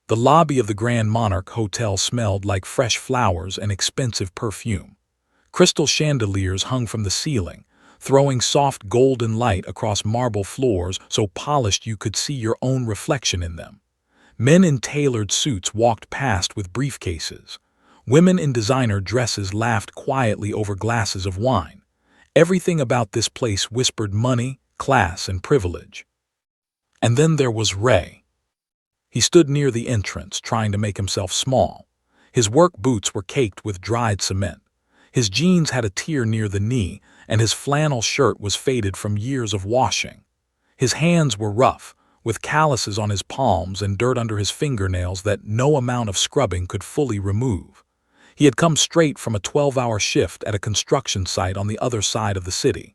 The lobby of the Grand Monarch Hotel smelled like fresh flowers and expensive perfume. Crystal chandeliers hung from the ceiling, throwing soft golden light across marble floors so polished you could see your own reflection in them. Men in tailored suits walked past with briefcases. Women in designer dresses laughed quietly over glasses of wine. Everything about this place whispered money, class, and privilege. And then there was Ray. He stood near the entrance, trying to make himself small. His work boots were caked with dried cement. His jeans had a tear near the knee, and his flannel shirt was faded from years of washing. His hands were rough, with calluses on his palms and dirt under his fingernails that no amount of scrubbing could fully remove. He had come straight from a 12-hour shift at a construction site on the other side of the city.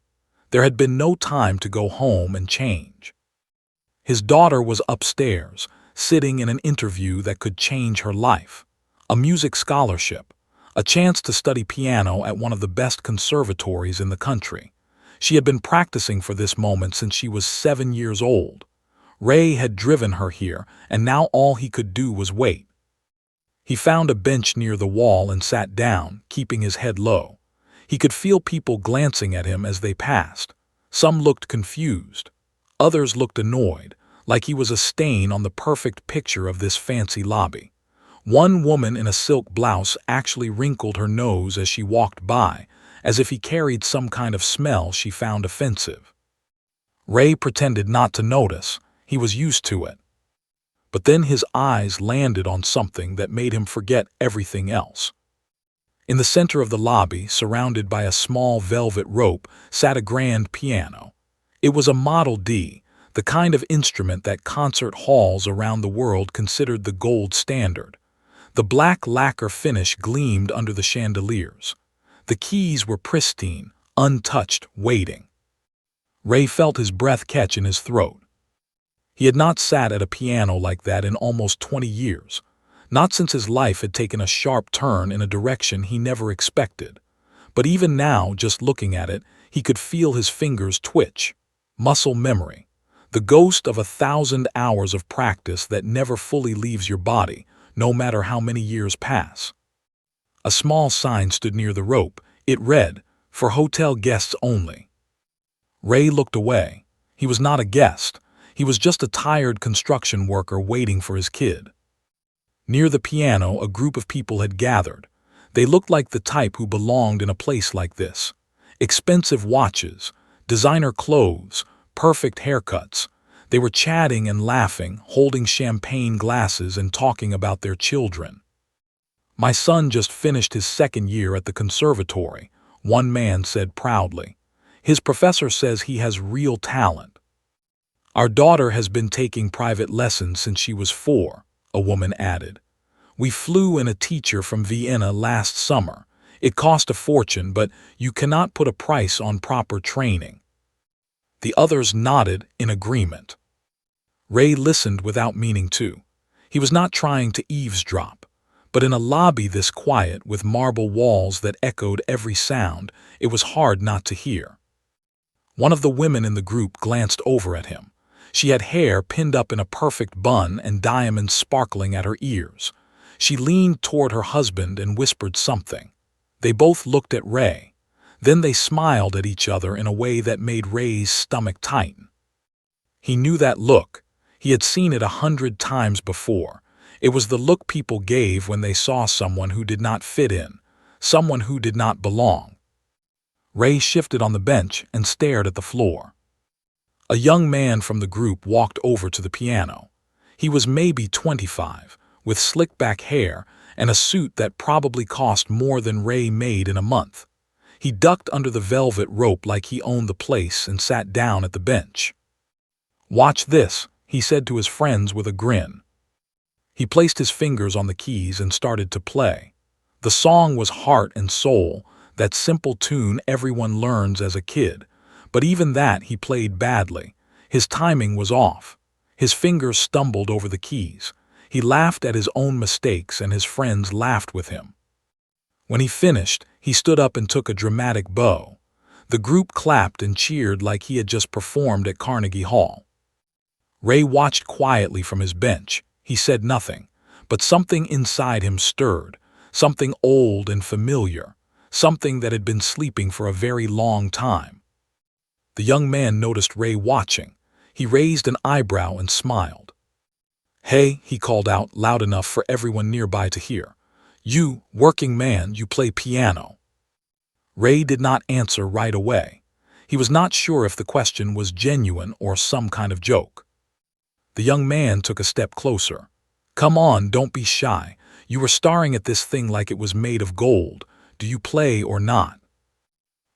There had been no time to go home and change. His daughter was upstairs, sitting in an interview that could change her life. A music scholarship, a chance to study piano at one of the best conservatories in the country. She had been practicing for this moment since she was 7 years old. Ray had driven her here, and now all he could do was wait. He found a bench near the wall and sat down, keeping his head low. He could feel people glancing at him as they passed. Some looked confused. Others looked annoyed, like he was a stain on the perfect picture of this fancy lobby. One woman in a silk blouse actually wrinkled her nose as she walked by, as if he carried some kind of smell she found offensive. Ray pretended not to notice. He was used to it. But then his eyes landed on something that made him forget everything else. In the center of the lobby, surrounded by a small velvet rope, sat a grand piano. It was a Model D, the kind of instrument that concert halls around the world considered the gold standard. The black lacquer finish gleamed under the chandeliers. The keys were pristine, untouched, waiting. Ray felt his breath catch in his throat. He had not sat at a piano like that in almost 20 years, not since his life had taken a sharp turn in a direction he never expected. But even now, just looking at it, he could feel his fingers twitch. Muscle memory, the ghost of 1,000 hours of practice that never fully leaves your body, no matter how many years pass. A small sign stood near the rope. It read, "For hotel guests only." Ray looked away. He was not a guest. He was just a tired construction worker waiting for his kid. Near the piano, a group of people had gathered. They looked like the type who belonged in a place like this. Expensive watches, designer clothes, perfect haircuts. They were chatting and laughing, holding champagne glasses and talking about their children. "My son just finished his 2nd year at the conservatory," one man said proudly. "His professor says he has real talent." "Our daughter has been taking private lessons since she was 4, a woman added. "We flew in a teacher from Vienna last summer. It cost a fortune, but you cannot put a price on proper training." The others nodded in agreement. Ray listened without meaning to. He was not trying to eavesdrop. But in a lobby this quiet, with marble walls that echoed every sound, it was hard not to hear. One of the women in the group glanced over at him. She had hair pinned up in a perfect bun and diamonds sparkling at her ears. She leaned toward her husband and whispered something. They both looked at Ray. Then they smiled at each other in a way that made Ray's stomach tighten. He knew that look. He had seen it 100 times before. It was the look people gave when they saw someone who did not fit in, someone who did not belong. Ray shifted on the bench and stared at the floor. A young man from the group walked over to the piano. He was maybe 25, with slick-back hair and a suit that probably cost more than Ray made in a month. He ducked under the velvet rope like he owned the place and sat down at the bench. "Watch this," he said to his friends with a grin. He placed his fingers on the keys and started to play. The song was Heart and Soul, that simple tune everyone learns as a kid. But even that he played badly. His timing was off. His fingers stumbled over the keys. He laughed at his own mistakes and his friends laughed with him. When he finished, he stood up and took a dramatic bow. The group clapped and cheered like he had just performed at Carnegie Hall. Ray watched quietly from his bench. He said nothing, but something inside him stirred, something old and familiar, something that had been sleeping for a very long time. The young man noticed Ray watching. He raised an eyebrow and smiled. "Hey," he called out loud enough for everyone nearby to hear. "You, working man, you play piano." Ray did not answer right away. He was not sure if the question was genuine or some kind of joke. The young man took a step closer. "Come on, don't be shy. You were staring at this thing like it was made of gold. Do you play or not?"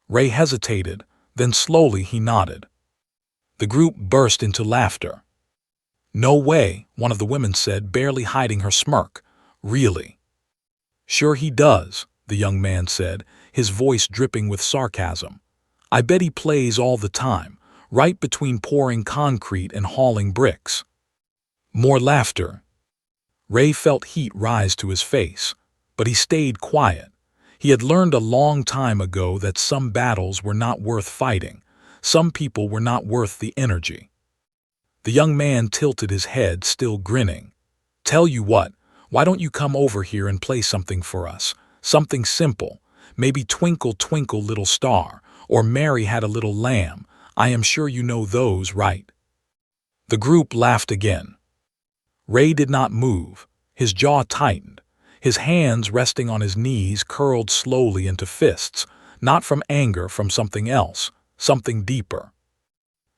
Ray hesitated, then slowly he nodded. The group burst into laughter. "No way," one of the women said, barely hiding her smirk. "Really?" "Sure he does," the young man said, his voice dripping with sarcasm. "I bet he plays all the time, right between pouring concrete and hauling bricks." More laughter. Ray felt heat rise to his face, but he stayed quiet. He had learned a long time ago that some battles were not worth fighting. Some people were not worth the energy. The young man tilted his head, still grinning. "Tell you what, why don't you come over here and play something for us? Something simple. Maybe Twinkle, Twinkle, Little Star, or Mary Had a Little Lamb. I am sure you know those, right?" The group laughed again. Ray did not move. His jaw tightened. His hands, resting on his knees, curled slowly into fists, not from anger, from something else, something deeper.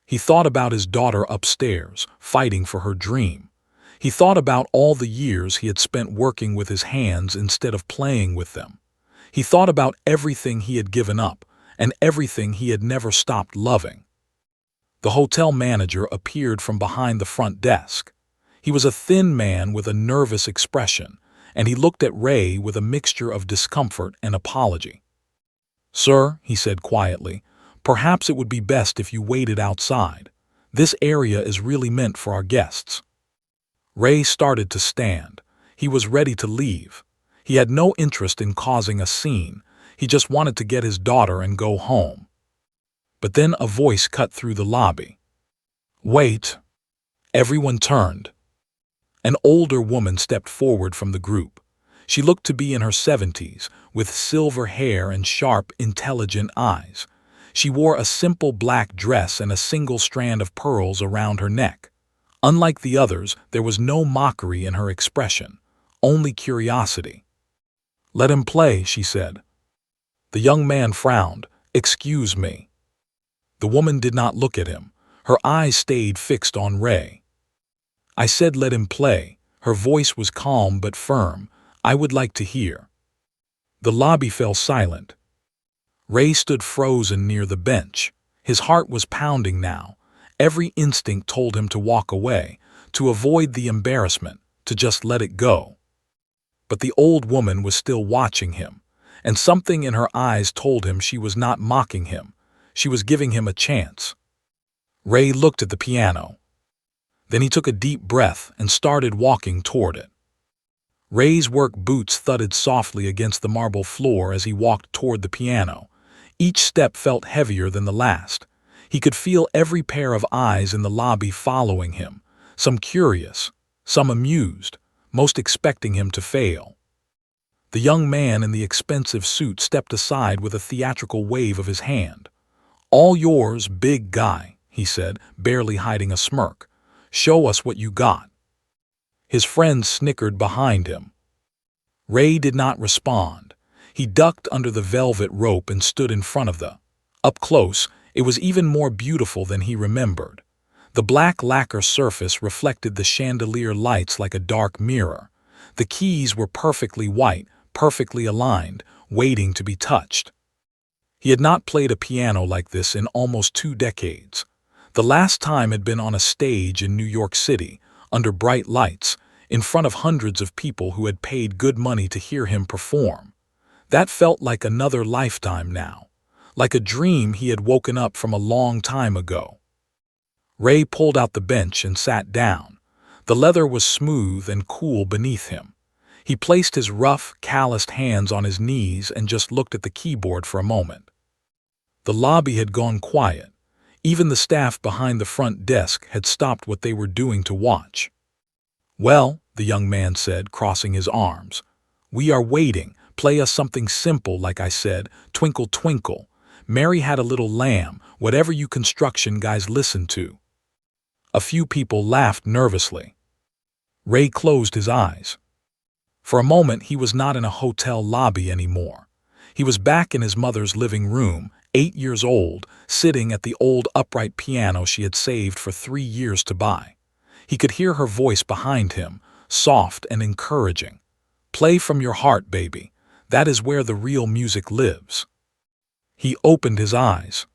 He thought about his daughter upstairs, fighting for her dream. He thought about all the years he had spent working with his hands instead of playing with them. He thought about everything he had given up and everything he had never stopped loving. The hotel manager appeared from behind the front desk. He was a thin man with a nervous expression, and he looked at Ray with a mixture of discomfort and apology. "Sir," he said quietly, "perhaps it would be best if you waited outside. This area is really meant for our guests." Ray started to stand. He was ready to leave. He had no interest in causing a scene. He just wanted to get his daughter and go home. But then a voice cut through the lobby. "Wait." Everyone turned. An older woman stepped forward from the group. She looked to be in her 70s, with silver hair and sharp, intelligent eyes. She wore a simple black dress and a single strand of pearls around her neck. Unlike the others, there was no mockery in her expression, only curiosity. "Let him play," she said. The young man frowned. "Excuse me." The woman did not look at him. Her eyes stayed fixed on Ray. "I said let him play." Her voice was calm but firm. "I would like to hear." The lobby fell silent. Ray stood frozen near the bench. His heart was pounding now. Every instinct told him to walk away, to avoid the embarrassment, to just let it go. But the old woman was still watching him, and something in her eyes told him she was not mocking him. She was giving him a chance. Ray looked at the piano. Then he took a deep breath and started walking toward it. Ray's work boots thudded softly against the marble floor as he walked toward the piano. Each step felt heavier than the last. He could feel every pair of eyes in the lobby following him, some curious, some amused, most expecting him to fail. The young man in the expensive suit stepped aside with a theatrical wave of his hand. "All yours, big guy," he said, barely hiding a smirk. "Show us what you got." His friends snickered behind him. Ray did not respond. He ducked under the velvet rope and stood in front of the. Up close, it was even more beautiful than he remembered. The black lacquer surface reflected the chandelier lights like a dark mirror. The keys were perfectly white, perfectly aligned, waiting to be touched. He had not played a piano like this in almost 2 decades. The last time had been on a stage in New York City, under bright lights, in front of hundreds of people who had paid good money to hear him perform. That felt like another lifetime now, like a dream he had woken up from a long time ago. Ray pulled out the bench and sat down. The leather was smooth and cool beneath him. He placed his rough, calloused hands on his knees and just looked at the keyboard for a moment. The lobby had gone quiet. Even the staff behind the front desk had stopped what they were doing to watch. "Well," the young man said, crossing his arms. "We are waiting. Play us something simple, like I said. Twinkle, twinkle. Mary had a little lamb, whatever you construction guys listen to." A few people laughed nervously. Ray closed his eyes. For a moment, he was not in a hotel lobby anymore. He was back in his mother's living room, 8 years old, sitting at the old upright piano she had saved for 3 years to buy. He could hear her voice behind him, soft and encouraging. "Play from your heart, baby. That is where the real music lives." He opened his eyes.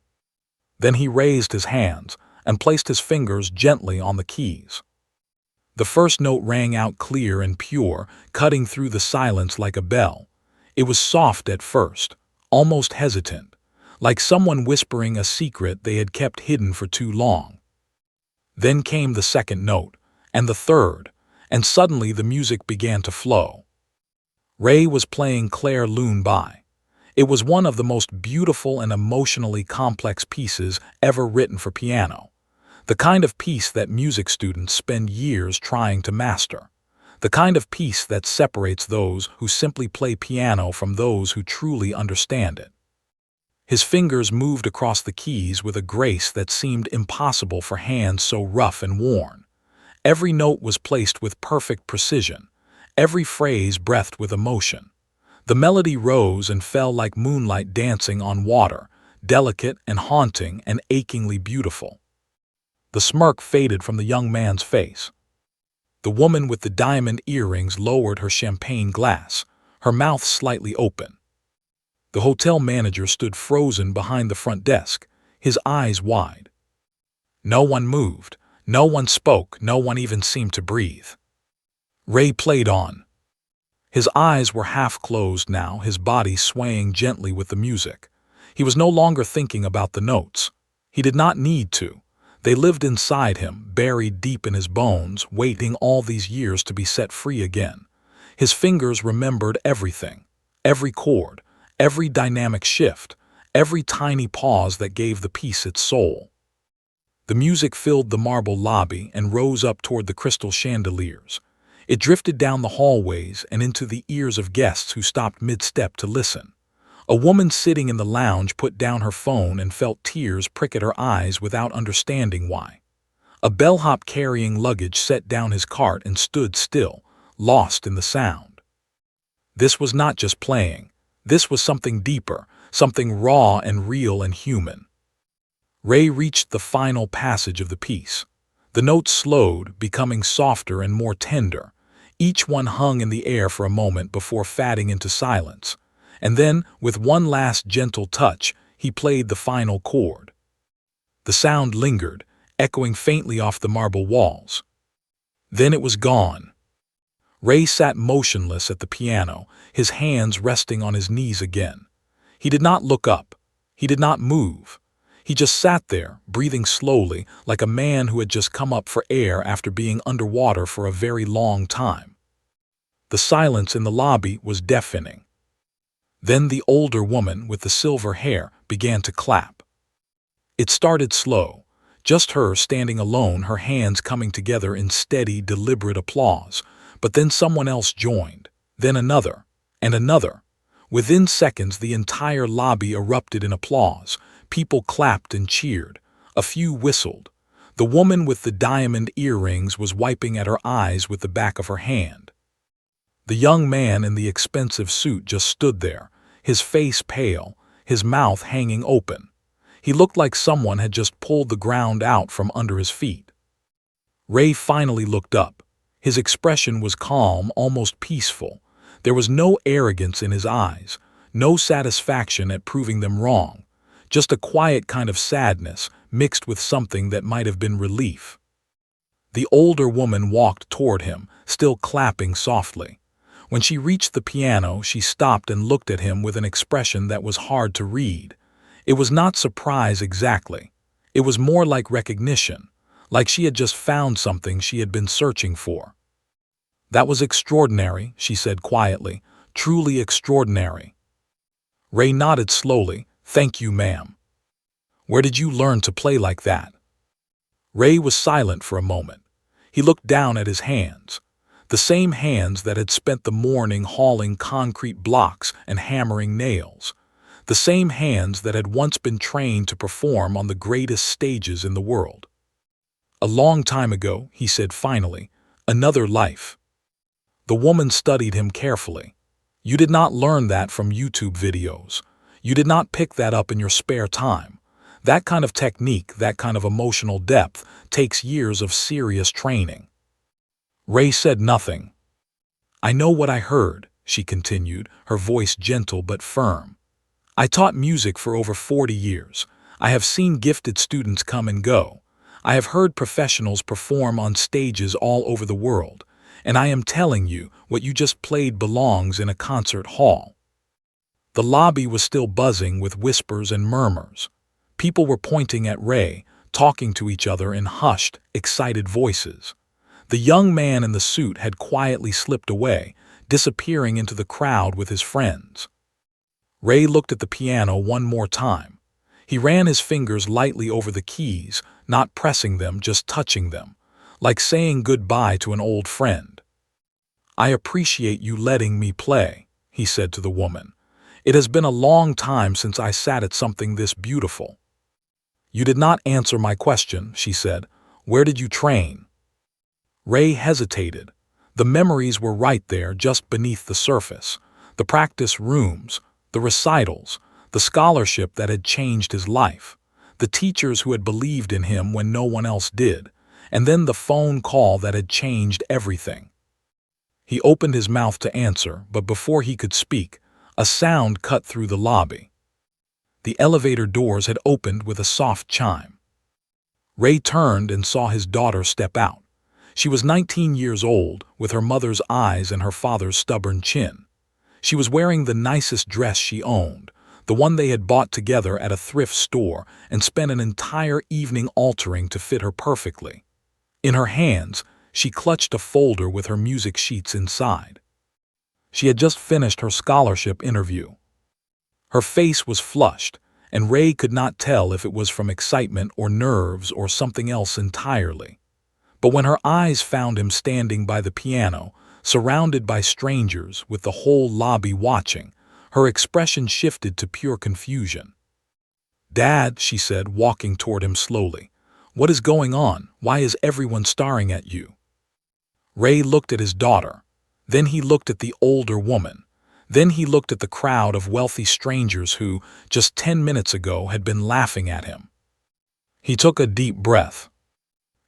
Then he raised his hands and placed his fingers gently on the keys. The first note rang out clear and pure, cutting through the silence like a bell. It was soft at first, almost hesitant, like someone whispering a secret they had kept hidden for too long. Then came the second note, and the third, and suddenly the music began to flow. Ray was playing Claire Lune by. It was one of the most beautiful and emotionally complex pieces ever written for piano. The kind of piece that music students spend years trying to master. The kind of piece that separates those who simply play piano from those who truly understand it. His fingers moved across the keys with a grace that seemed impossible for hands so rough and worn. Every note was placed with perfect precision, every phrase breathed with emotion. The melody rose and fell like moonlight dancing on water, delicate and haunting and achingly beautiful. The smirk faded from the young man's face. The woman with the diamond earrings lowered her champagne glass, her mouth slightly open. The hotel manager stood frozen behind the front desk, his eyes wide. No one moved, no one spoke, no one even seemed to breathe. Ray played on. His eyes were half closed now, his body swaying gently with the music. He was no longer thinking about the notes. He did not need to. They lived inside him, buried deep in his bones, waiting all these years to be set free again. His fingers remembered everything, every chord, every dynamic shift, every tiny pause that gave the piece its soul. The music filled the marble lobby and rose up toward the crystal chandeliers. It drifted down the hallways and into the ears of guests who stopped mid-step to listen. A woman sitting in the lounge put down her phone and felt tears prick at her eyes without understanding why. A bellhop carrying luggage set down his cart and stood still, lost in the sound. This was not just playing. This was something deeper, something raw and real and human. Ray reached the final passage of the piece. The notes slowed, becoming softer and more tender. Each one hung in the air for a moment before fading into silence. And then, with one last gentle touch, he played the final chord. The sound lingered, echoing faintly off the marble walls. Then it was gone. Ray sat motionless at the piano, his hands resting on his knees again. He did not look up. He did not move. He just sat there, breathing slowly, like a man who had just come up for air after being underwater for a very long time. The silence in the lobby was deafening. Then the older woman with the silver hair began to clap. It started slow, just her standing alone, her hands coming together in steady, deliberate applause. But then someone else joined, then another, and another. Within seconds, the entire lobby erupted in applause. People clapped and cheered. A few whistled. The woman with the diamond earrings was wiping at her eyes with the back of her hand. The young man in the expensive suit just stood there, his face pale, his mouth hanging open. He looked like someone had just pulled the ground out from under his feet. Ray finally looked up. His expression was calm, almost peaceful. There was no arrogance in his eyes, no satisfaction at proving them wrong, just a quiet kind of sadness mixed with something that might have been relief. The older woman walked toward him, still clapping softly. When she reached the piano, she stopped and looked at him with an expression that was hard to read. It was not surprise exactly. It was more like recognition, like she had just found something she had been searching for. "That was extraordinary," she said quietly, "truly extraordinary." Ray nodded slowly. "Thank you, ma'am." "Where did you learn to play like that?" Ray was silent for a moment. He looked down at his hands. The same hands that had spent the morning hauling concrete blocks and hammering nails. The same hands that had once been trained to perform on the greatest stages in the world. "A long time ago," he said finally, "another life." The woman studied him carefully. "You did not learn that from YouTube videos. You did not pick that up in your spare time. That kind of technique, that kind of emotional depth, takes years of serious training." Ray said nothing. "I know what I heard," she continued, her voice gentle but firm. "I taught music for over 40 years. I have seen gifted students come and go. I have heard professionals perform on stages all over the world. And I am telling you, what you just played belongs in a concert hall." The lobby was still buzzing with whispers and murmurs. People were pointing at Ray, talking to each other in hushed, excited voices. The young man in the suit had quietly slipped away, disappearing into the crowd with his friends. Ray looked at the piano one more time. He ran his fingers lightly over the keys, not pressing them, just touching them, like saying goodbye to an old friend. "I appreciate you letting me play," he said to the woman. "It has been a long time since I sat at something this beautiful." "You did not answer my question," she said. "Where did you train?" Ray hesitated. The memories were right there, just beneath the surface. The practice rooms, the recitals, the scholarship that had changed his life, the teachers who had believed in him when no one else did, and then the phone call that had changed everything. He opened his mouth to answer, but before he could speak, a sound cut through the lobby. The elevator doors had opened with a soft chime. Ray turned and saw his daughter step out. She was 19 years old, with her mother's eyes and her father's stubborn chin. She was wearing the nicest dress she owned, the one they had bought together at a thrift store and spent an entire evening altering to fit her perfectly. In her hands, she clutched a folder with her music sheets inside. She had just finished her scholarship interview. Her face was flushed, and Ray could not tell if it was from excitement or nerves or something else entirely. But when her eyes found him standing by the piano, surrounded by strangers with the whole lobby watching, her expression shifted to pure confusion. "Dad," she said, walking toward him slowly, "what is going on? Why is everyone staring at you?" Ray looked at his daughter. Then he looked at the older woman. Then he looked at the crowd of wealthy strangers who, just 10 minutes ago, had been laughing at him. He took a deep breath.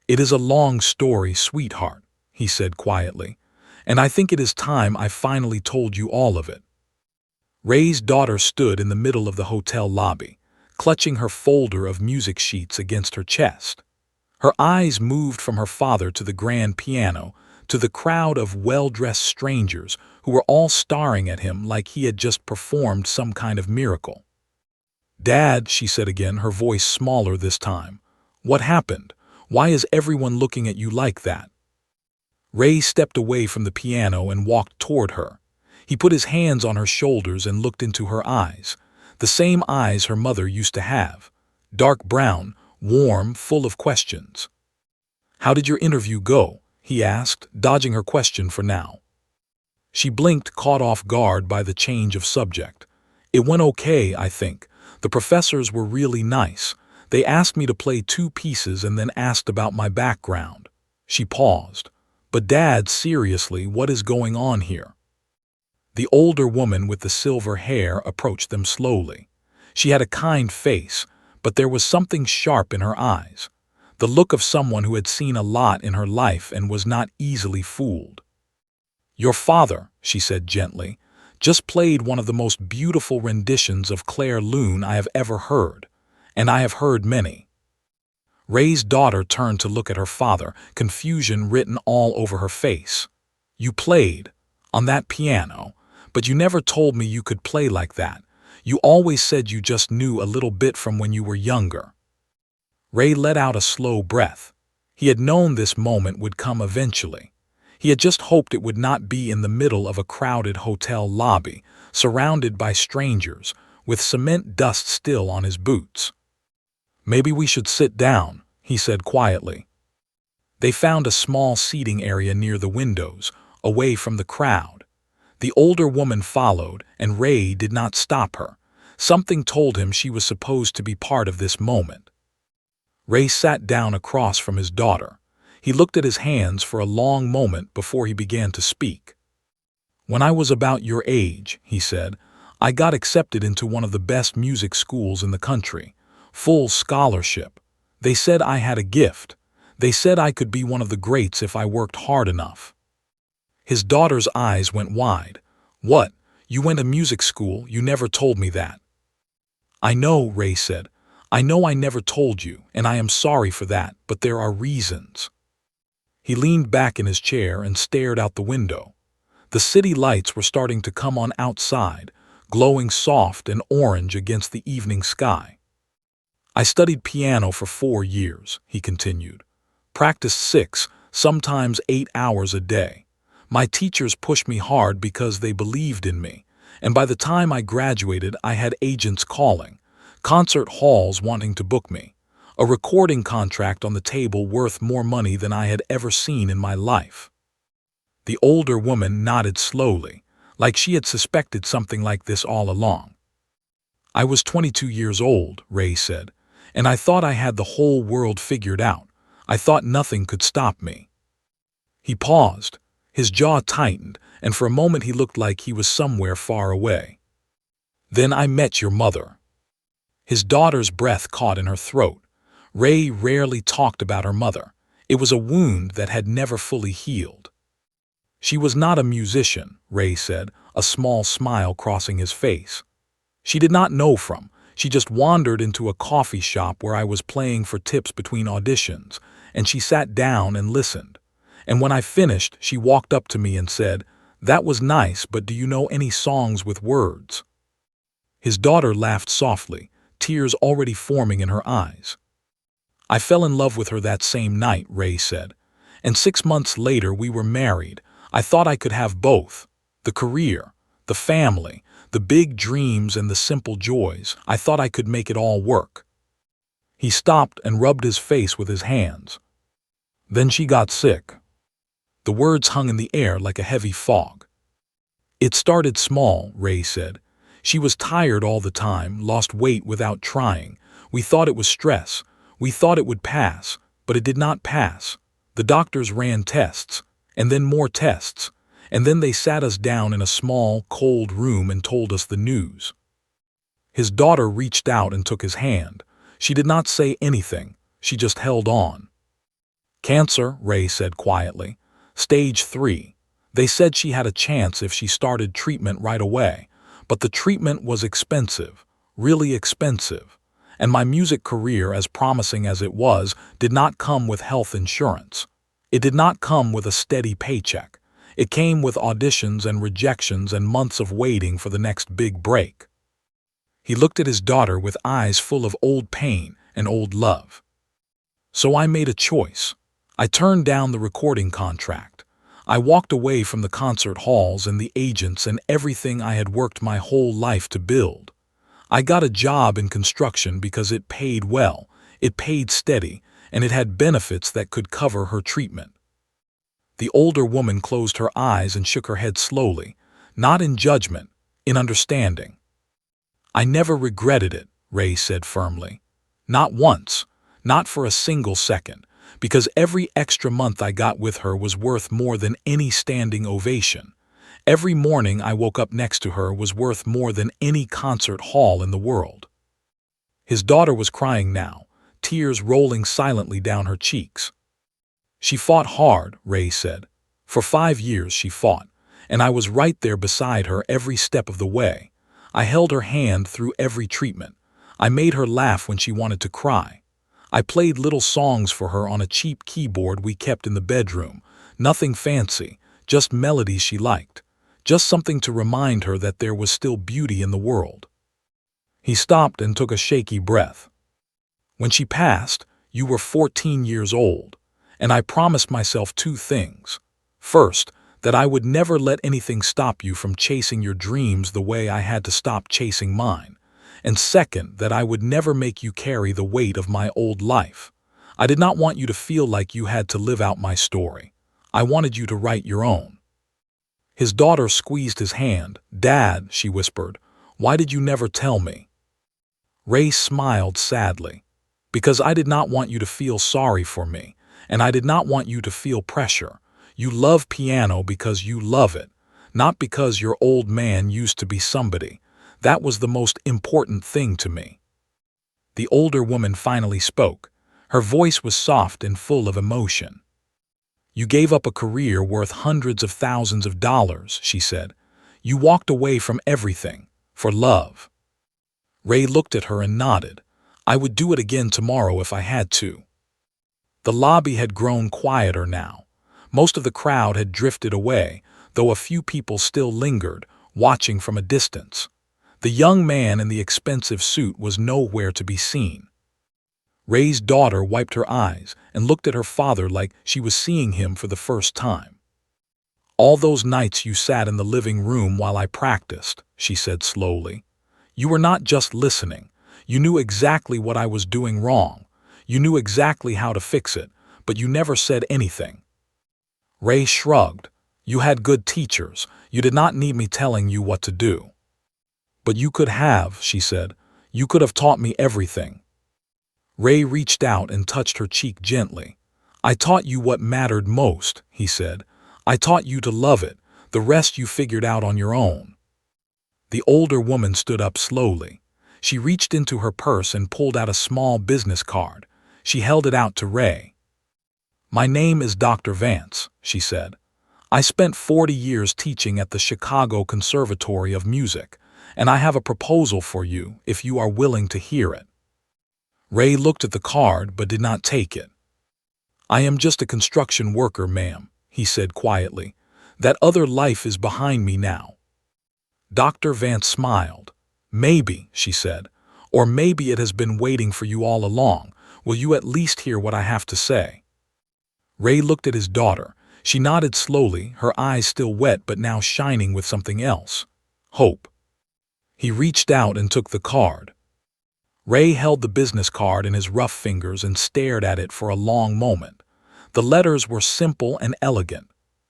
"It is a long story, sweetheart," he said quietly, "and I think it is time I finally told you all of it." Ray's daughter stood in the middle of the hotel lobby, clutching her folder of music sheets against her chest. Her eyes moved from her father to the grand piano, to the crowd of well-dressed strangers who were all staring at him like he had just performed some kind of miracle. "Dad," she said again, her voice smaller this time, "what happened? Why is everyone looking at you like that?" Ray stepped away from the piano and walked toward her. He put his hands on her shoulders and looked into her eyes, the same eyes her mother used to have, dark brown, warm, full of questions. "How did your interview go?" he asked, dodging her question for now. She blinked, caught off guard by the change of subject. "It went okay, I think. The professors were really nice. They asked me to play 2 pieces and then asked about my background." She paused. "But Dad, seriously, what is going on here?" The older woman with the silver hair approached them slowly. She had a kind face, but there was something sharp in her eyes, the look of someone who had seen a lot in her life and was not easily fooled. "Your father," she said gently, "just played one of the most beautiful renditions of Claire Loon I have ever heard, and I have heard many." Ray's daughter turned to look at her father, confusion written all over her face. "You played? On that piano? But you never told me you could play like that. You always said you just knew a little bit from when you were younger." Ray let out a slow breath. He had known this moment would come eventually. He had just hoped it would not be in the middle of a crowded hotel lobby, surrounded by strangers, with cement dust still on his boots. "Maybe we should sit down," he said quietly. They found a small seating area near the windows, away from the crowd. The older woman followed, and Ray did not stop her. Something told him she was supposed to be part of this moment. Ray sat down across from his daughter. He looked at his hands for a long moment before he began to speak. "When I was about your age," he said, "I got accepted into one of the best music schools in the country. Full scholarship. They said I had a gift. They said I could be one of the greats if I worked hard enough." His daughter's eyes went wide. "What? You went to music school? You never told me that." "I know," Ray said. "I know I never told you, and I am sorry for that, but there are reasons." He leaned back in his chair and stared out the window. The city lights were starting to come on outside, glowing soft and orange against the evening sky. "I studied piano for 4 years," he continued. "Practiced 6, sometimes 8 hours a day. My teachers pushed me hard because they believed in me, and by the time I graduated I had agents calling, concert halls wanting to book me, a recording contract on the table worth more money than I had ever seen in my life." The older woman nodded slowly, like she had suspected something like this all along. "I was 22 years old," Ray said, "and I thought I had the whole world figured out. I thought nothing could stop me." He paused. His jaw tightened, and for a moment he looked like he was somewhere far away. "Then I met your mother." His daughter's breath caught in her throat. Ray rarely talked about her mother. It was a wound that had never fully healed. "She was not a musician," Ray said, a small smile crossing his face. "She did not know from. She just wandered into a coffee shop where I was playing for tips between auditions, and she sat down and listened. And when I finished, she walked up to me and said, 'That was nice, but do you know any songs with words?'" His daughter laughed softly, tears already forming in her eyes. "I fell in love with her that same night," Ray said. "And 6 months later we were married. I thought I could have both. The career, the family, the big dreams and the simple joys. I thought I could make it all work." He stopped and rubbed his face with his hands. "Then she got sick." The words hung in the air like a heavy fog. "It started small," Ray said. "She was tired all the time, lost weight without trying. We thought it was stress. We thought it would pass, but it did not pass. The doctors ran tests, and then more tests, and then they sat us down in a small, cold room and told us the news." His daughter reached out and took his hand. She did not say anything. She just held on. "Cancer," Ray said quietly. "Stage 3. They said she had a chance if she started treatment right away, but the treatment was expensive, really expensive. And my music career, as promising as it was, did not come with health insurance. It did not come with a steady paycheck. It came with auditions and rejections and months of waiting for the next big break." He looked at his daughter with eyes full of old pain and old love. "So I made a choice. I turned down the recording contract. I walked away from the concert halls and the agents and everything I had worked my whole life to build. I got a job in construction because it paid well, it paid steady, and it had benefits that could cover her treatment." The older woman closed her eyes and shook her head slowly, not in judgment, in understanding. "I never regretted it," Ray said firmly. "Not once, not for a single second, because every extra month I got with her was worth more than any standing ovation. Every morning I woke up next to her was worth more than any concert hall in the world." His daughter was crying now, tears rolling silently down her cheeks. "She fought hard," Ray said. "For 5 years she fought, and I was right there beside her every step of the way. I held her hand through every treatment. I made her laugh when she wanted to cry. I played little songs for her on a cheap keyboard we kept in the bedroom, nothing fancy, just melodies she liked, just something to remind her that there was still beauty in the world." He stopped and took a shaky breath. "When she passed, you were 14 years old, and I promised myself 2 things. First, that I would never let anything stop you from chasing your dreams the way I had to stop chasing mine. And second, that I would never make you carry the weight of my old life. I did not want you to feel like you had to live out my story. I wanted you to write your own." His daughter squeezed his hand. "Dad," she whispered, "why did you never tell me?" Ray smiled sadly. "Because I did not want you to feel sorry for me, and I did not want you to feel pressure. You love piano because you love it, not because your old man used to be somebody. That was the most important thing to me." The older woman finally spoke. Her voice was soft and full of emotion. "You gave up a career worth hundreds of thousands of dollars," she said. "You walked away from everything, for love." Ray looked at her and nodded. "I would do it again tomorrow if I had to." The lobby had grown quieter now. Most of the crowd had drifted away, though a few people still lingered, watching from a distance. The young man in the expensive suit was nowhere to be seen. Ray's daughter wiped her eyes and looked at her father like she was seeing him for the first time. "All those nights you sat in the living room while I practiced," she said slowly. "You were not just listening. You knew exactly what I was doing wrong. You knew exactly how to fix it, but you never said anything." Ray shrugged. "You had good teachers. You did not need me telling you what to do." "But you could have," she said. "You could have taught me everything." Ray reached out and touched her cheek gently. "I taught you what mattered most," he said. "I taught you to love it. The rest you figured out on your own." The older woman stood up slowly. She reached into her purse and pulled out a small business card. She held it out to Ray. "My name is Dr. Vance," she said. "I spent 40 years teaching at the Chicago Conservatory of Music, and I have a proposal for you if you are willing to hear it." Ray looked at the card but did not take it. "I am just a construction worker, ma'am," he said quietly. "That other life is behind me now." Dr. Vance smiled. "Maybe," she said, "or maybe it has been waiting for you all along. Will you at least hear what I have to say?" Ray looked at his daughter. She nodded slowly, her eyes still wet but now shining with something else. Hope. He reached out and took the card. Ray held the business card in his rough fingers and stared at it for a long moment. The letters were simple and elegant.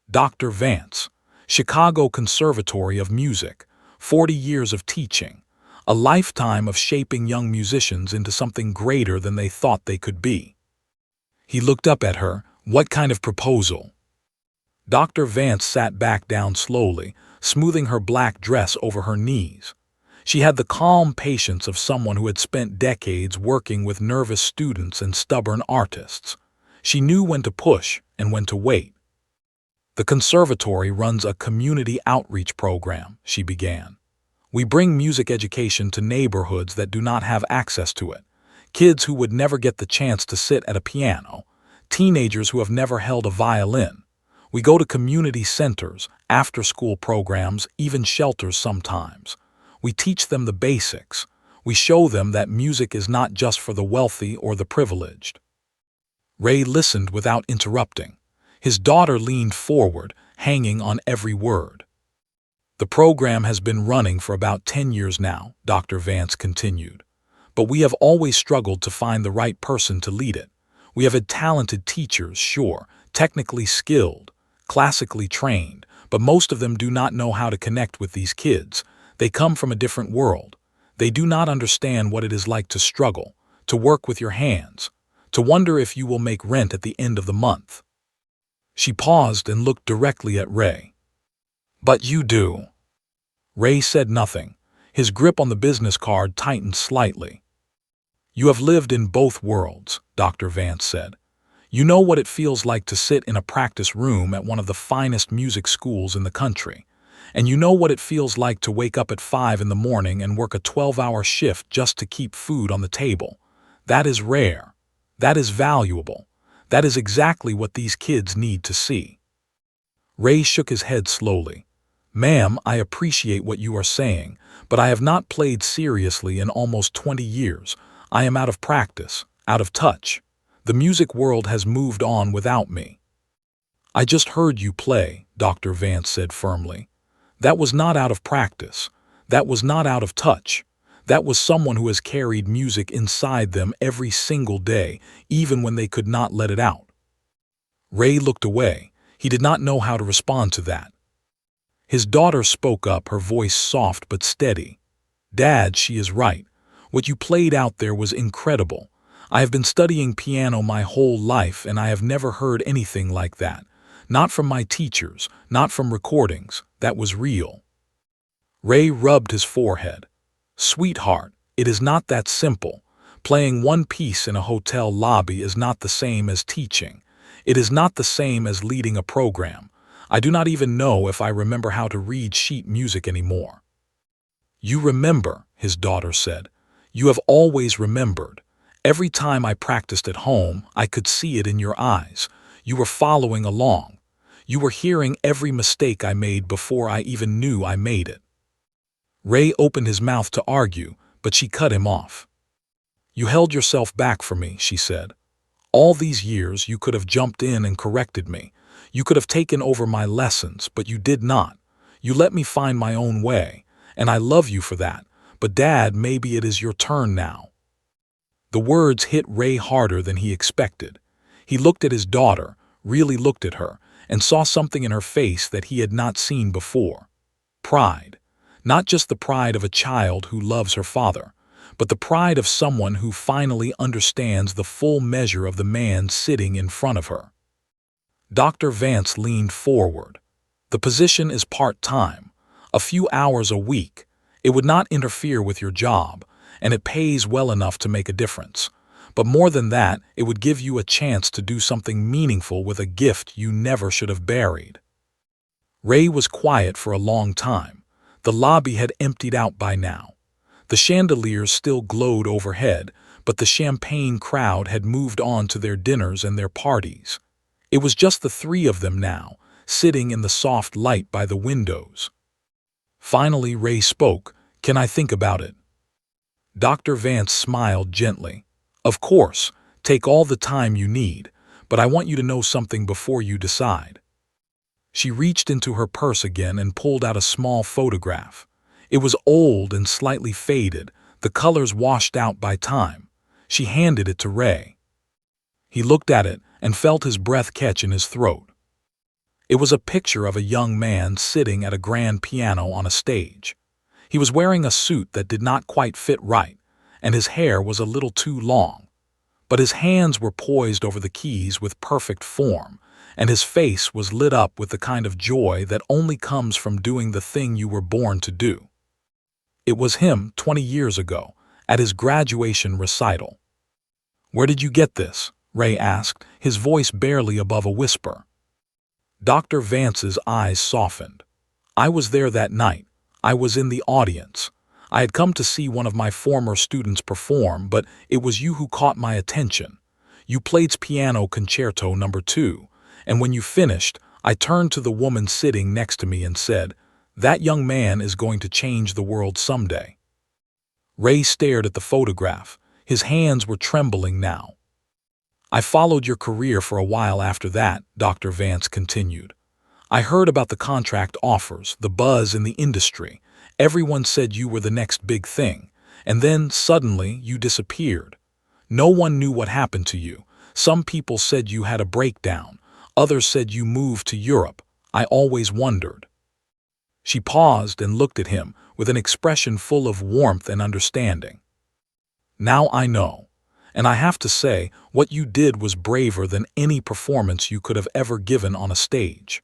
Dr. Vance, Chicago Conservatory of Music, 40 years of teaching, a lifetime of shaping young musicians into something greater than they thought they could be. He looked up at her. "What kind of proposal?" Dr. Vance sat back down slowly, smoothing her black dress over her knees. She had the calm patience of someone who had spent decades working with nervous students and stubborn artists. She knew when to push and when to wait. "The conservatory runs a community outreach program," she began. "We bring music education to neighborhoods that do not have access to it. Kids who would never get the chance to sit at a piano. Teenagers who have never held a violin. We go to community centers, after-school programs, even shelters sometimes. We teach them the basics. We show them that music is not just for the wealthy or the privileged." Ray listened without interrupting. His daughter leaned forward, hanging on every word. "The program has been running for about 10 years now," Dr. Vance continued. "But we have always struggled to find the right person to lead it. We have had talented teachers, sure, technically skilled, classically trained, but most of them do not know how to connect with these kids. They come from a different world. They do not understand what it is like to struggle, to work with your hands, to wonder if you will make rent at the end of the month." She paused and looked directly at Ray. "But you do." Ray said nothing. His grip on the business card tightened slightly. "You have lived in both worlds," Dr. Vance said. "You know what it feels like to sit in a practice room at one of the finest music schools in the country. And you know what it feels like to wake up at 5 in the morning and work a 12-hour shift just to keep food on the table. That is rare. That is valuable. That is exactly what these kids need to see." Ray shook his head slowly. "Ma'am, I appreciate what you are saying, but I have not played seriously in almost 20 years. I am out of practice, out of touch. The music world has moved on without me." "I just heard you play," Dr. Vance said firmly. "That was not out of practice. That was not out of touch. That was someone who has carried music inside them every single day, even when they could not let it out." Ray looked away. He did not know how to respond to that. His daughter spoke up, her voice soft but steady. "Dad, she is right. What you played out there was incredible. I have been studying piano my whole life and I have never heard anything like that. Not from my teachers, not from recordings. That was real." Ray rubbed his forehead. "Sweetheart, it is not that simple. Playing one piece in a hotel lobby is not the same as teaching. It is not the same as leading a program. I do not even know if I remember how to read sheet music anymore." "You remember," his daughter said. "You have always remembered. Every time I practiced at home, I could see it in your eyes. You were following along. You were hearing every mistake I made before I even knew I made it." Ray opened his mouth to argue, but she cut him off. "You held yourself back from me," she said. "All these years you could have jumped in and corrected me. You could have taken over my lessons, but you did not. You let me find my own way, and I love you for that. But Dad, maybe it is your turn now." The words hit Ray harder than he expected. He looked at his daughter, really looked at her, and saw something in her face that he had not seen before. Pride. Not just the pride of a child who loves her father, but the pride of someone who finally understands the full measure of the man sitting in front of her. Dr. Vance leaned forward. "The position is part-time, a few hours a week. It would not interfere with your job, and it pays well enough to make a difference. But more than that, it would give you a chance to do something meaningful with a gift you never should have buried." Ray was quiet for a long time. The lobby had emptied out by now. The chandeliers still glowed overhead, but the champagne crowd had moved on to their dinners and their parties. It was just the three of them now, sitting in the soft light by the windows. Finally, Ray spoke. "Can I think about it?" Dr. Vance smiled gently. "Of course, take all the time you need, but I want you to know something before you decide." She reached into her purse again and pulled out a small photograph. It was old and slightly faded, the colors washed out by time. She handed it to Ray. He looked at it and felt his breath catch in his throat. It was a picture of a young man sitting at a grand piano on a stage. He was wearing a suit that did not quite fit right, and his hair was a little too long. But his hands were poised over the keys with perfect form, and his face was lit up with the kind of joy that only comes from doing the thing you were born to do. It was him 20 years ago, at his graduation recital. "Where did you get this?" Ray asked, his voice barely above a whisper. Dr. Vance's eyes softened. "I was there that night. I was in the audience. I had come to see one of my former students perform, but it was you who caught my attention. You played Piano Concerto No. 2, and when you finished, I turned to the woman sitting next to me and said, 'That young man is going to change the world someday.'" Ray stared at the photograph. His hands were trembling now. "I followed your career for a while after that," Dr. Vance continued. "I heard about the contract offers, the buzz in the industry. Everyone said you were the next big thing, and then, suddenly, you disappeared. No one knew what happened to you. Some people said you had a breakdown. Others said you moved to Europe. I always wondered." She paused and looked at him with an expression full of warmth and understanding. "Now I know. And I have to say, what you did was braver than any performance you could have ever given on a stage."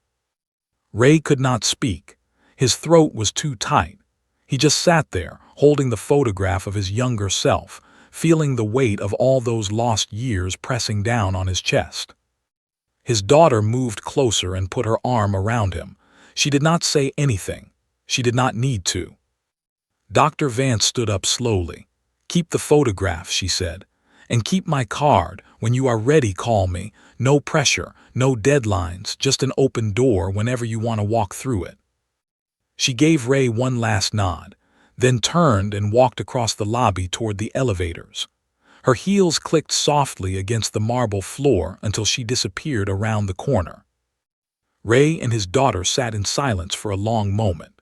Ray could not speak. His throat was too tight. He just sat there, holding the photograph of his younger self, feeling the weight of all those lost years pressing down on his chest. His daughter moved closer and put her arm around him. She did not say anything. She did not need to. Dr. Vance stood up slowly. "Keep the photograph," she said. "And keep my card. When you are ready, call me. No pressure, no deadlines, just an open door whenever you want to walk through it." She gave Ray one last nod, then turned and walked across the lobby toward the elevators. Her heels clicked softly against the marble floor until she disappeared around the corner. Ray and his daughter sat in silence for a long moment.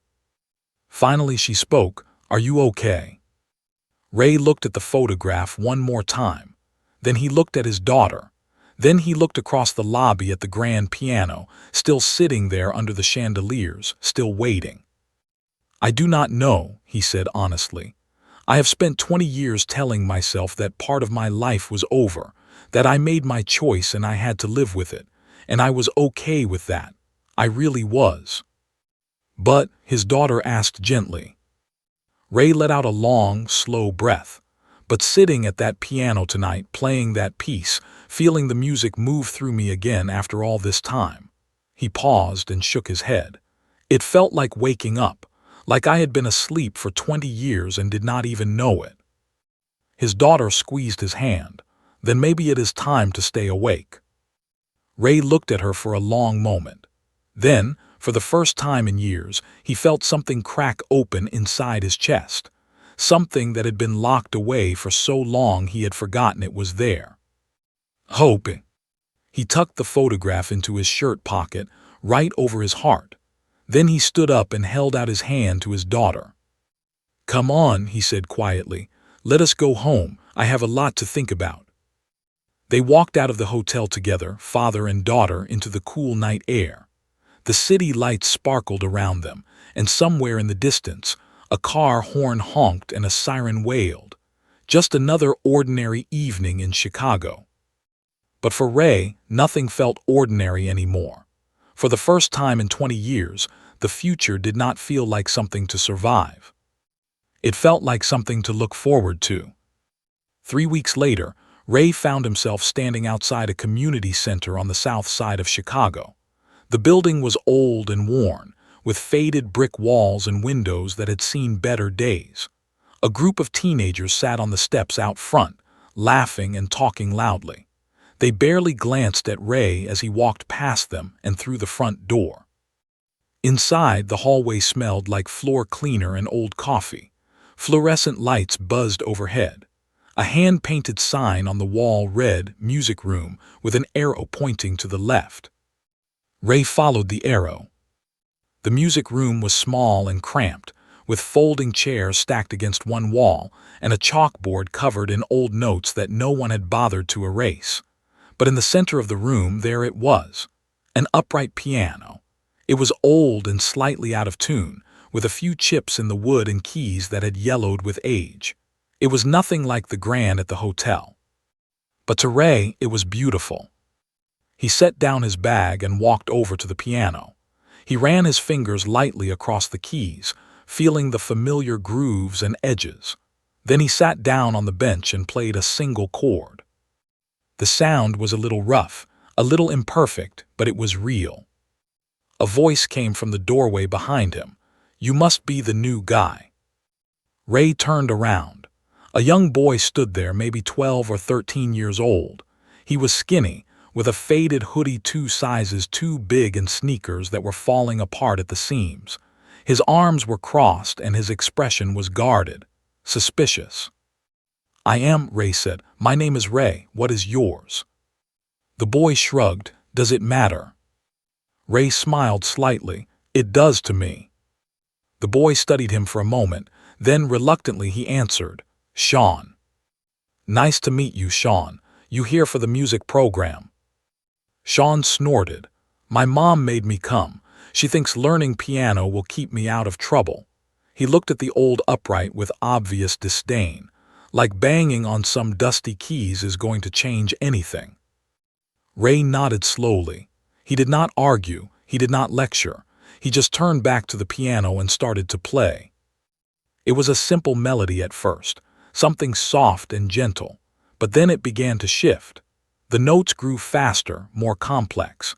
Finally she spoke, "Are you okay?" Ray looked at the photograph one more time. Then he looked at his daughter. Then he looked across the lobby at the grand piano, still sitting there under the chandeliers, still waiting. "I do not know," he said honestly. "I have spent 20 years telling myself that part of my life was over, that I made my choice and I had to live with it, and I was okay with that. I really was." "But," his daughter asked gently. Ray let out a long, slow breath. "But sitting at that piano tonight, playing that piece, feeling the music move through me again after all this time." He paused and shook his head. "It felt like waking up, like I had been asleep for 20 years and did not even know it." His daughter squeezed his hand. "Then maybe it is time to stay awake." Ray looked at her for a long moment. Then, for the first time in years, he felt something crack open inside his chest. Something that had been locked away for so long he had forgotten it was there. Hoping. He tucked the photograph into his shirt pocket, right over his heart. Then he stood up and held out his hand to his daughter. "Come on," he said quietly. "Let us go home. I have a lot to think about." They walked out of the hotel together, father and daughter, into the cool night air. The city lights sparkled around them, and somewhere in the distance, a car horn honked and a siren wailed. Just another ordinary evening in Chicago. But for Ray, nothing felt ordinary anymore. For the first time in 20 years, the future did not feel like something to survive. It felt like something to look forward to. 3 weeks later, Ray found himself standing outside a community center on the south side of Chicago. The building was old and worn, with faded brick walls and windows that had seen better days. A group of teenagers sat on the steps out front, laughing and talking loudly. They barely glanced at Ray as he walked past them and through the front door. Inside, the hallway smelled like floor cleaner and old coffee. Fluorescent lights buzzed overhead. A hand-painted sign on the wall read "Music Room" with an arrow pointing to the left. Ray followed the arrow. The music room was small and cramped, with folding chairs stacked against one wall and a chalkboard covered in old notes that no one had bothered to erase. But in the center of the room, there it was, an upright piano. It was old and slightly out of tune, with a few chips in the wood and keys that had yellowed with age. It was nothing like the grand at the hotel. But to Ray, it was beautiful. He set down his bag and walked over to the piano. He ran his fingers lightly across the keys, feeling the familiar grooves and edges. Then he sat down on the bench and played a single chord. The sound was a little rough, a little imperfect, but it was real. A voice came from the doorway behind him. "You must be the new guy." Ray turned around. A young boy stood there, maybe 12 or 13 years old. He was skinny, with a faded hoodie 2 sizes too big and sneakers that were falling apart at the seams. His arms were crossed and his expression was guarded, suspicious. Ray said. "My name is Ray. What is yours?" The boy shrugged. "Does it matter?" Ray smiled slightly. "It does to me." The boy studied him for a moment, then reluctantly he answered, "Sean." "Nice to meet you, Sean. You here for the music program?" Sean snorted. "My mom made me come. She thinks learning piano will keep me out of trouble." He looked at the old upright with obvious disdain, like banging on some dusty keys is going to change anything. Ray nodded slowly. He did not argue, he did not lecture. He just turned back to the piano and started to play. It was a simple melody at first, something soft and gentle, but then it began to shift. The notes grew faster, more complex.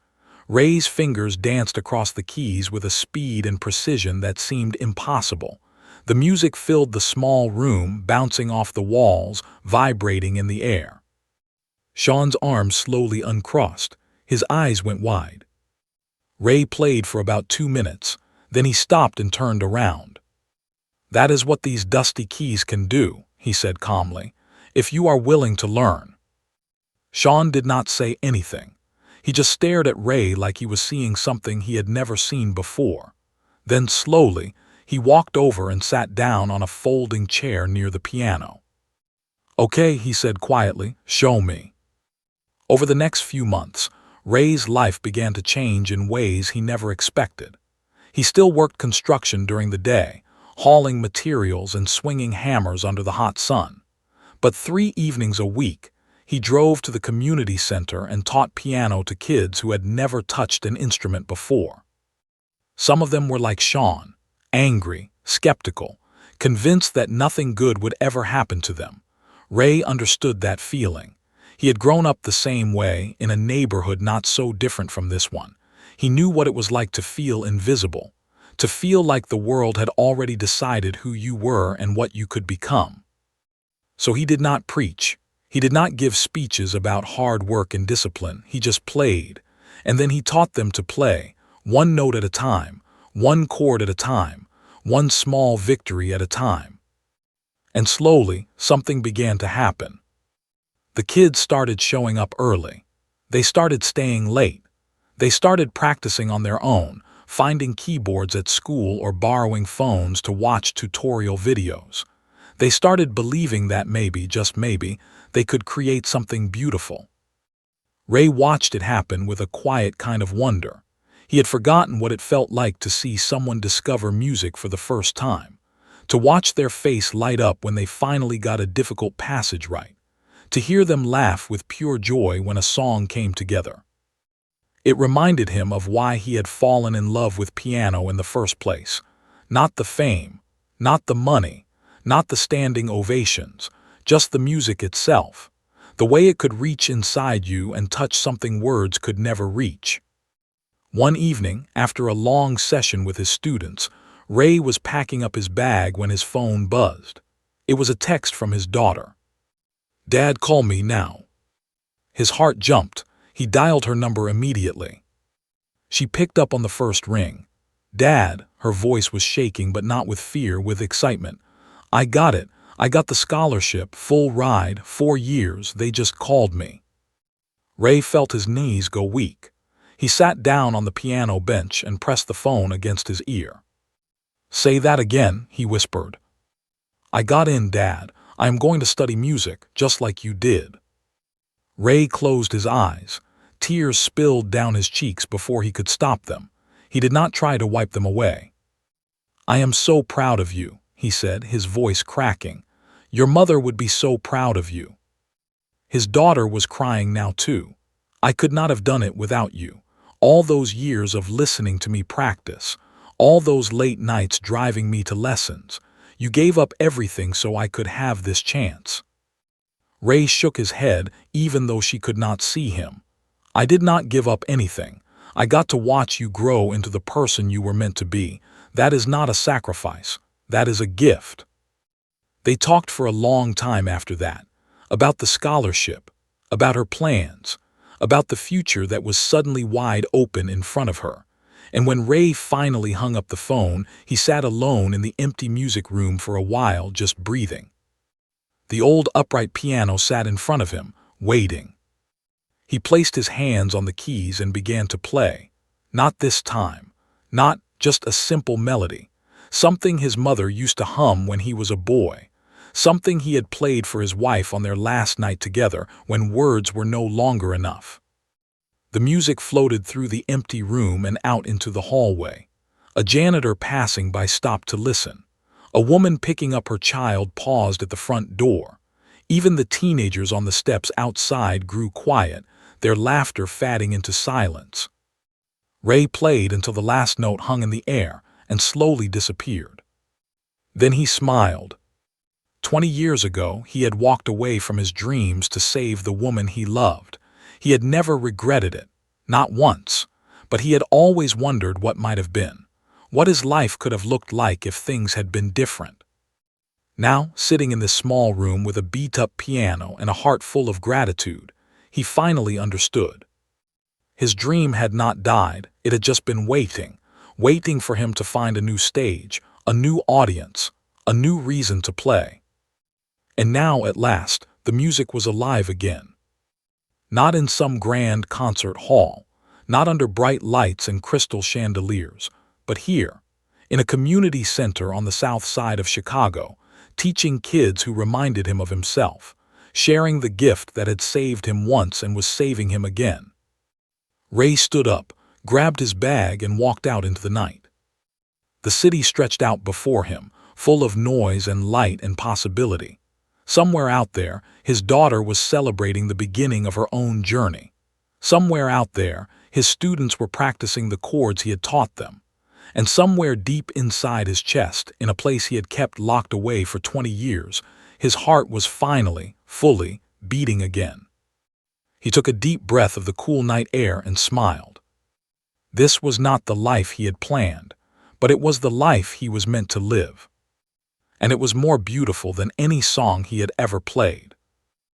Ray's fingers danced across the keys with a speed and precision that seemed impossible. The music filled the small room, bouncing off the walls, vibrating in the air. Sean's arms slowly uncrossed. His eyes went wide. Ray played for about 2 minutes. Then he stopped and turned around. "That is what these dusty keys can do," he said calmly, "if you are willing to learn." Sean did not say anything. He just stared at Ray like he was seeing something he had never seen before. Then slowly, he walked over and sat down on a folding chair near the piano. "Okay," he said quietly, "show me." Over the next few months, Ray's life began to change in ways he never expected. He still worked construction during the day, hauling materials and swinging hammers under the hot sun. But 3 evenings a week, he drove to the community center and taught piano to kids who had never touched an instrument before. Some of them were like Sean, angry, skeptical, convinced that nothing good would ever happen to them. Ray understood that feeling. He had grown up the same way in a neighborhood not so different from this one. He knew what it was like to feel invisible, to feel like the world had already decided who you were and what you could become. So he did not preach. He did not give speeches about hard work and discipline. He just played. And then he taught them to play, one note at a time, one chord at a time, one small victory at a time. And slowly, something began to happen. The kids started showing up early. They started staying late. They started practicing on their own, finding keyboards at school or borrowing phones to watch tutorial videos. They started believing that maybe, just maybe, they could create something beautiful. Ray watched it happen with a quiet kind of wonder. He had forgotten what it felt like to see someone discover music for the first time, to watch their face light up when they finally got a difficult passage right, to hear them laugh with pure joy when a song came together. It reminded him of why he had fallen in love with piano in the first place. Not the fame, not the money, not the standing ovations, just the music itself, the way it could reach inside you and touch something words could never reach. One evening, after a long session with his students, Ray was packing up his bag when his phone buzzed. It was a text from his daughter. "Dad, call me now." His heart jumped. He dialed her number immediately. She picked up on the first ring. "Dad," her voice was shaking but not with fear, with excitement. "I got it. I got the scholarship, full ride, 4 years, they just called me." Ray felt his knees go weak. He sat down on the piano bench and pressed the phone against his ear. "Say that again," he whispered. "I got in, Dad. I am going to study music, just like you did." Ray closed his eyes. Tears spilled down his cheeks before he could stop them. He did not try to wipe them away. "I am so proud of you," he said, his voice cracking. "Your mother would be so proud of you." His daughter was crying now too. "I could not have done it without you. All those years of listening to me practice, all those late nights driving me to lessons. You gave up everything so I could have this chance." Ray shook his head, even though she could not see him. "I did not give up anything. I got to watch you grow into the person you were meant to be. That is not a sacrifice. That is a gift." They talked for a long time after that, about the scholarship, about her plans, about the future that was suddenly wide open in front of her. And when Ray finally hung up the phone, he sat alone in the empty music room for a while, just breathing. The old upright piano sat in front of him, waiting. He placed his hands on the keys and began to play. Not this time. Not just a simple melody. Something his mother used to hum when he was a boy. Something he had played for his wife on their last night together when words were no longer enough. The music floated through the empty room and out into the hallway. A janitor passing by stopped to listen. A woman picking up her child paused at the front door. Even the teenagers on the steps outside grew quiet, their laughter fading into silence. Ray played until the last note hung in the air and slowly disappeared. Then he smiled. 20 years ago, he had walked away from his dreams to save the woman he loved. He had never regretted it, not once, but he had always wondered what might have been, what his life could have looked like if things had been different. Now, sitting in this small room with a beat-up piano and a heart full of gratitude, he finally understood. His dream had not died, it had just been waiting for him to find a new stage, a new audience, a new reason to play. And now, at last, the music was alive again. Not in some grand concert hall, not under bright lights and crystal chandeliers, but here, in a community center on the south side of Chicago, teaching kids who reminded him of himself, sharing the gift that had saved him once and was saving him again. Ray stood up, grabbed his bag, and walked out into the night. The city stretched out before him, full of noise and light and possibility. Somewhere out there, his daughter was celebrating the beginning of her own journey. Somewhere out there, his students were practicing the chords he had taught them. And somewhere deep inside his chest, in a place he had kept locked away for 20 years, his heart was finally, fully, beating again. He took a deep breath of the cool night air and smiled. This was not the life he had planned, but it was the life he was meant to live. And it was more beautiful than any song he had ever played.